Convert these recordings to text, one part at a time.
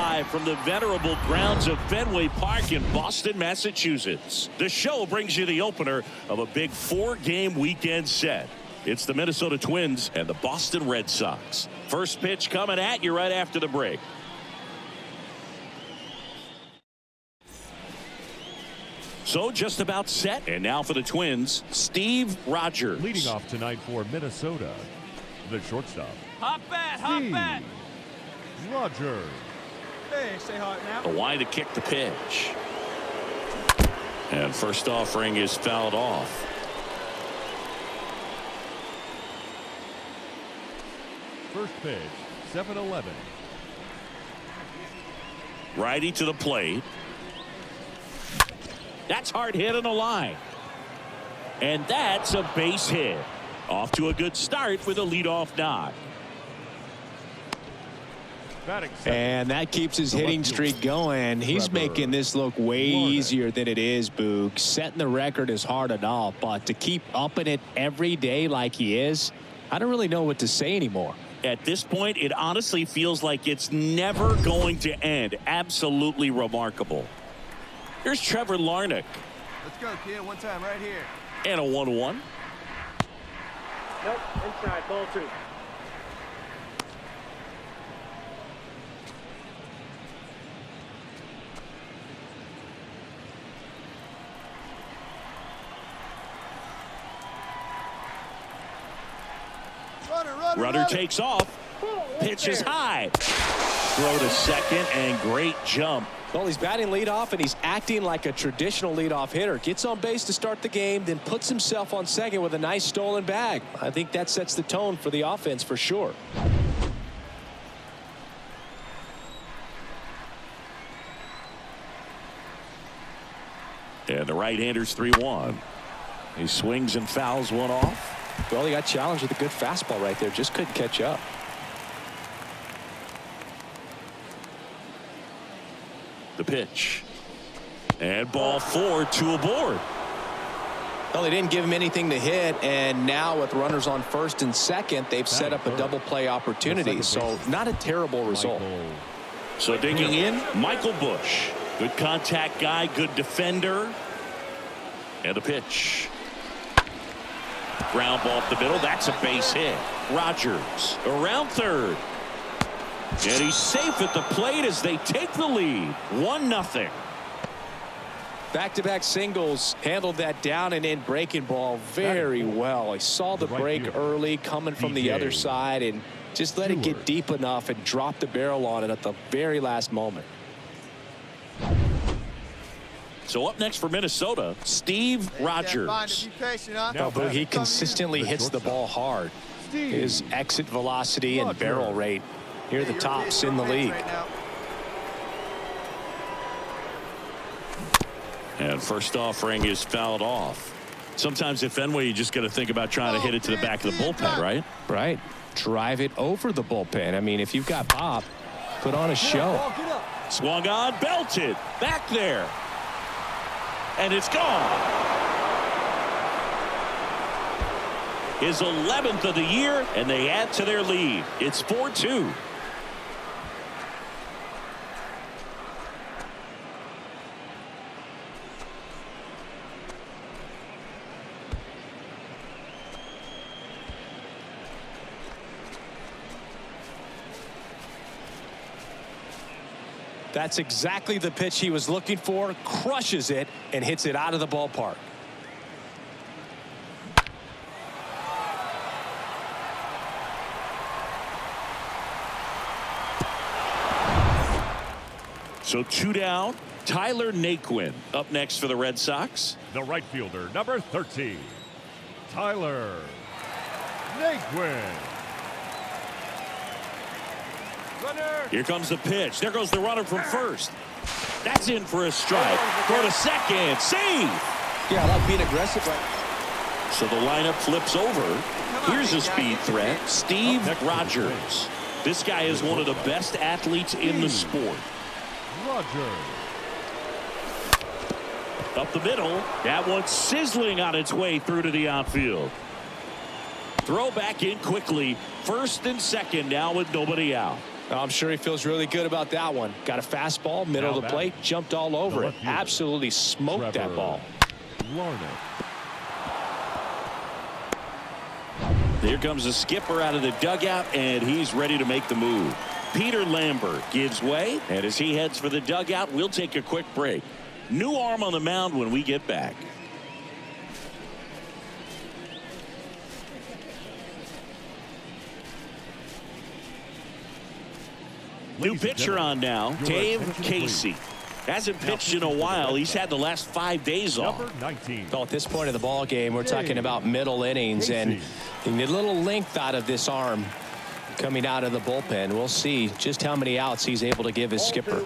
live from the venerable grounds of Fenway Park in Boston, Massachusetts. The show brings you the opener of a big 4-game weekend set. It's the Minnesota Twins and the Boston Red Sox. First pitch coming at you right after the break. So just about set. And now for the Twins, Steve Rogers. Leading off tonight for Minnesota, the shortstop. Hot bat, hot bat. Rogers. Hey, stay hot now. The line to kick the pitch. And first offering is fouled off. First pitch, 7-11. Righty to the plate. That's hard hit on the line. And that's a base hit. Off to a good start with a leadoff knock. And that keeps his hitting streak going. He's making this look way easier than it is, Boog. Setting the record is hard enough, but to keep upping it every day like he is, I don't really know what to say anymore. At this point, it honestly feels like it's never going to end. Absolutely remarkable. Here's Trevor Larnach. Let's go, kid. One time right here. And a 1-1. Nope, inside, ball 2. Runner takes off. Pitch is high. Throw to second and great jump. Well, he's batting leadoff, and he's acting like a traditional leadoff hitter. Gets on base to start the game, then puts himself on second with a nice stolen bag. I think that sets the tone for the offense for sure. And the right-hander's 3-1. He swings and fouls one off. Well, he got challenged with a good fastball right there. Just couldn't catch up. The pitch. And ball 4, 2 aboard. Well, they didn't give him anything to hit, and now with runners on first and second, they've set up a double play opportunity. So not a terrible result. So digging in, Michael Busch. Good contact guy, good defender. And the pitch. Ground ball up the middle. That's a base hit. Rogers around third. And he's safe at the plate as they take the lead. 1-0. Back-to-back singles, handled that down and in breaking ball very well. He saw the break early coming from the other side and just let it get deep enough and drop the barrel on it at the very last moment. So up next for Minnesota, Steve Rogers. But he consistently hits the ball hard. His exit velocity and barrel rate, near the tops in the league. And first offering is fouled off. Sometimes at Fenway, you just got to think about trying to hit it to the back of the bullpen, right? Right. Drive it over the bullpen. I mean, if you've got pop, put on a show. Swung on, belted. Back there. And it's gone. His 11th of the year, and they add to their lead. It's 4-2. That's exactly the pitch he was looking for. Crushes it and hits it out of the ballpark. So 2 down. Tyler Naquin up next for the Red Sox. The right fielder, number 13, Tyler Naquin. Here comes the pitch. There goes the runner from first. That's in for a strike. Throw to second. Save. Yeah, I like being aggressive. So the lineup flips over. Here's a speed threat. Steve Rogers. This guy is one of the best athletes in the sport. Rogers. Up the middle. That one's sizzling on its way through to the outfield. Throw back in quickly. First and second now with nobody out. I'm sure he feels really good about that one. Got a fastball, middle of the plate, jumped all over it. Absolutely smoked that ball. Here comes the skipper out of the dugout, and he's ready to make the move. Peter Lambert gives way, and as he heads for the dugout, we'll take a quick break. New arm on the mound when we get back. New pitcher on now, Dave Casey. Hasn't pitched in a while. He's had the last 5 days off. Well, at this point of the ball game, we're talking about middle innings, and you need a little length out of this arm coming out of the bullpen. We'll see just how many outs he's able to give his skipper.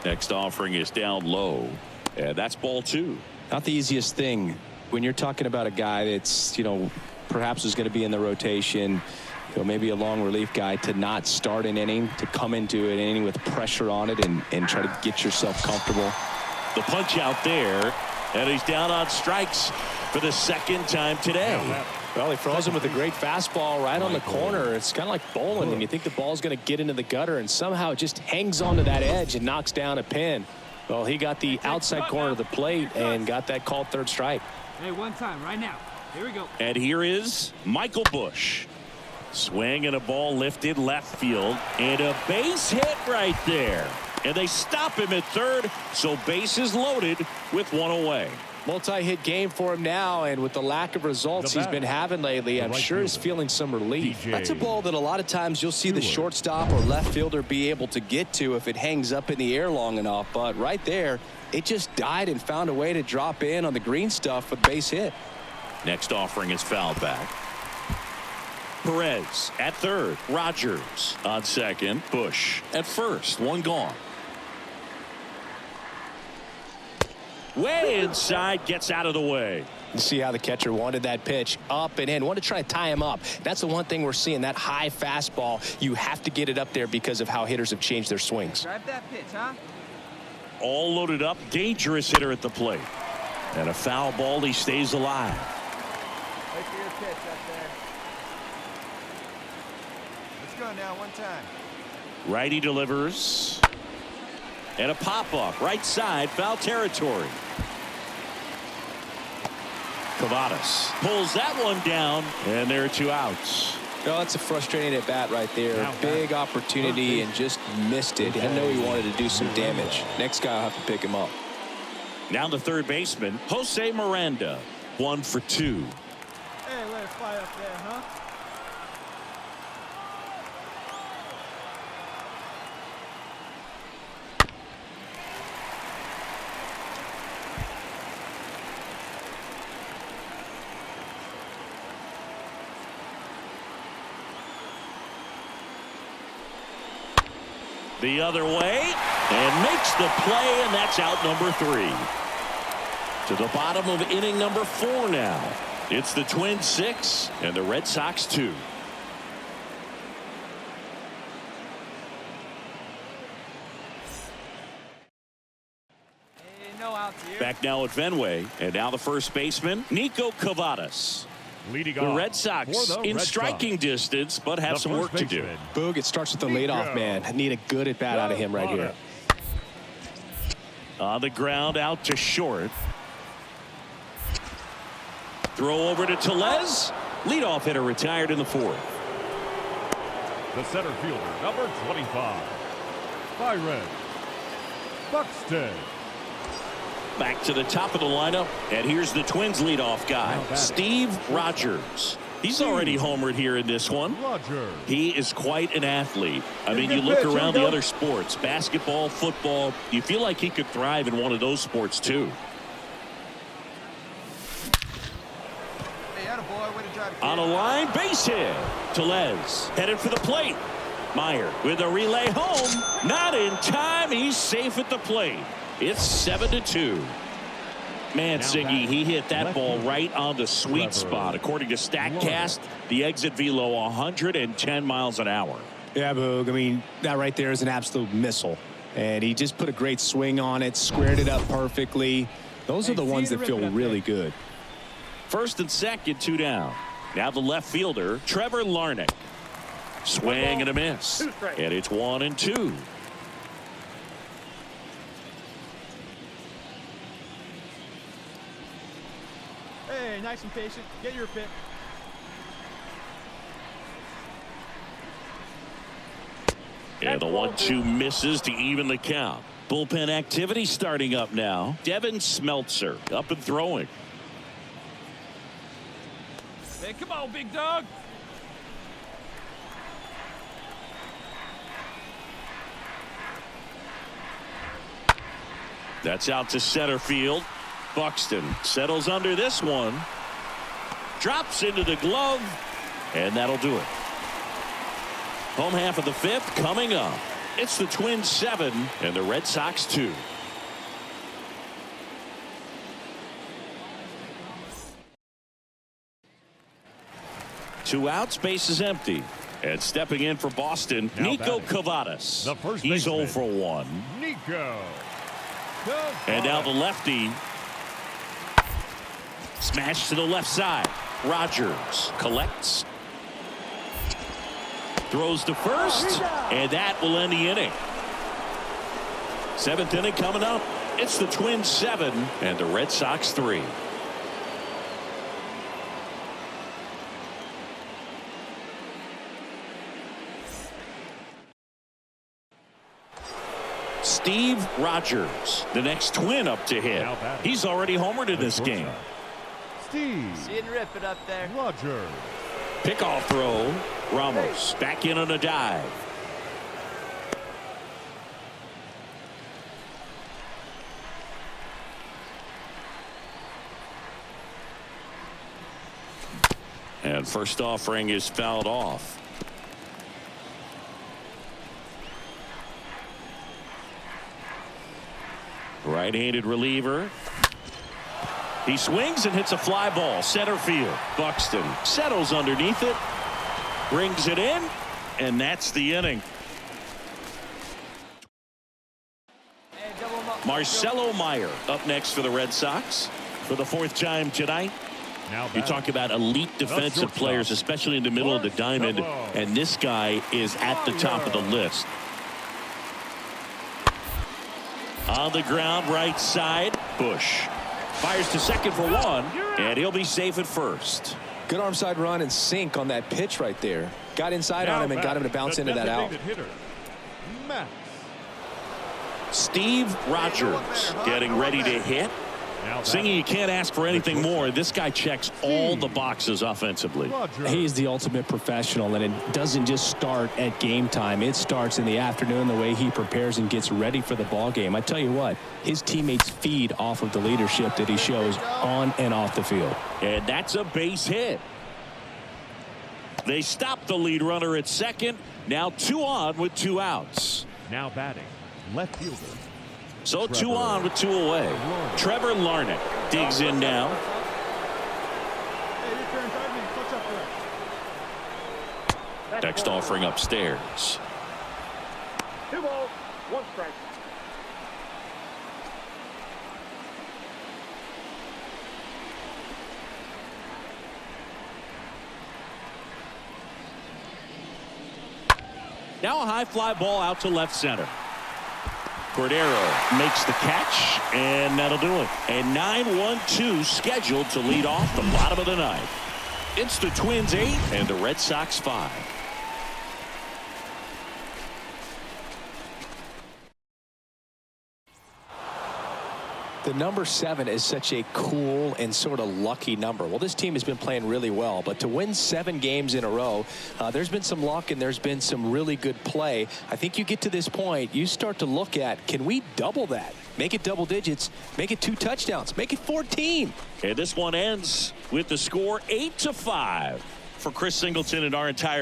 Next offering is down low, and that's ball 2. Not the easiest thing when you're talking about a guy that's, perhaps is going to be in the rotation, maybe a long relief guy, to not start an inning, to come into an inning with pressure on it and try to get yourself comfortable. The punch out there, and he's down on strikes for the second time today. Well, he froze him with a great fastball right on the corner. It's kind of like bowling, and you think the ball's going to get into the gutter, and somehow it just hangs onto that edge and knocks down a pin. Well, he got the outside corner of the plate and got that called third strike. Hey, one time, right now. Here we go. And here is Michael Busch. Swing and a ball lifted left field, and a base hit right there. And they stop him at third, so bases loaded with one away. Multi-hit game for him now, and with the lack of results he's been having lately, I'm sure he's feeling some relief. That's a ball that a lot of times you'll see the shortstop or left fielder be able to get to if it hangs up in the air long enough. But right there, it just died and found a way to drop in on the green stuff with base hit. Next offering is fouled back. Perez at third. Rogers on second. Busch at first. One gone. Way inside, gets out of the way. You see how the catcher wanted that pitch up and in, wanted to try to tie him up. That's the one thing we're seeing, that high fastball. You have to get it up there because of how hitters have changed their swings. Grab that pitch, huh? All loaded up, dangerous hitter at the plate. And a foul ball, he stays alive. Wait for your pitch up there. Let's go now, one time. Righty delivers. And a pop-up, right side, foul territory. Cavadas pulls that one down, and there are 2 outs. No, that's a frustrating at bat right there. Big opportunity and just missed it. I know he wanted to do some damage. Next guy will have to pick him up. Now the third baseman, Jose Miranda, 1 for 2. Hey, let it fly up there, huh? The other way, and makes the play, and that's out number 3. To the bottom of inning number 4 now. It's the Twins 6 and the Red Sox 2. Hey, no outs here. Back now at Fenway, and now the first baseman, Nico Cavadas. Leading The off Red Sox for the in Red striking Sox, distance, but have the some work first to do. baseman, Boog, it starts with the leadoff man. Need a good at bat out of him right here. On the ground, out to short. Throw over to Tellez. Leadoff hitter retired in the 4th. The center fielder, number 25, Byron Buxton. Back to the top of the lineup, and here's the Twins leadoff guy, Steve Rogers. He's already homered here in this one. Rogers. He is quite an athlete. I mean, you look around the other sports, basketball, football, you feel like he could thrive in one of those sports too. Hey, attaboy, way to drive it. On a line, base hit. Tellez headed for the plate. Meyer with a relay home. Not in time. He's safe at the plate. It's 7-2. Mancini, he hit that ball right on the sweet spot. According to StatCast, the exit velo 110 miles an hour. Yeah, Boog. I mean, that right there is an absolute missile. And he just put a great swing on it, squared it up perfectly. Those are the ones that feel really good. First and second, 2 down. Now the left fielder, Trevor Larnach. Swing and a miss. And it's 1-2. Hey, nice and patient. Get your pick. And the 1-2 misses to even the count. Bullpen activity starting up now. Devin Smeltzer up and throwing. Hey, come on, big dog. That's out to center field. Buxton settles under this one. Drops into the glove. And that'll do it. Home half of the fifth coming up. It's the Twins 7 and the Red Sox 2. Two outs, base is empty. And stepping in for Boston, Now Nico batting. Cavadas. The first He's 0 baseman, for 1. Nico. And now the lefty. Smash to the left side. Rogers collects. Throws to first. And that will end the inning. Seventh inning coming up. It's the Twins 7 and the Red Sox 3. Steve Rogers, the next Twin up to hit. He's already homered in this game. Steve. See and rip it up there. Rogers. Pickoff throw. Ramos back in on a dive. And first offering is fouled off. Right-handed reliever. He swings and hits a fly ball center field. Buxton settles underneath it, brings it in, and that's the inning. Marcelo Meyer up next for the Red Sox for the fourth time tonight. Now You talk about elite defensive players, especially in the middle of the diamond, and this guy is at the top of the list. On the ground, right side, Bush fires to second for 1, and he'll be safe at first. Good arm side run and sink on that pitch right there. Got inside on him and got him to bounce into that out. Hitter, Max. Steve Rogers getting ready to hit. Singing, you can't ask for anything more. This guy checks all the boxes offensively. He's the ultimate professional, and it doesn't just start at game time. It starts in the afternoon, the way he prepares and gets ready for the ball game. I tell you what, his teammates feed off of the leadership that he shows on and off the field. And that's a base hit. They stop the lead runner at second. Now 2 on with 2 outs. Now batting, left fielder. So 2 on with 2 away. Trevor Larnach digs in now. Hey, your turn, 5 minutes. What's up there? Next offering upstairs. 2 balls, 1 strike. Now a high fly ball out to left center. Cordero makes the catch, and that'll do it. A 9-1-2 scheduled to lead off the bottom of the ninth. It's the Twins 8 and the Red Sox 5. The number 7 is such a cool and sort of lucky number. Well, this team has been playing really well, but to win 7 games in a row, there's been some luck and there's been some really good play. I think you get to this point, you start to look at, can we double that? Make it double digits, make it 2 touchdowns, make it 14. And this one ends with the score 8-5 for Chris Singleton and our entire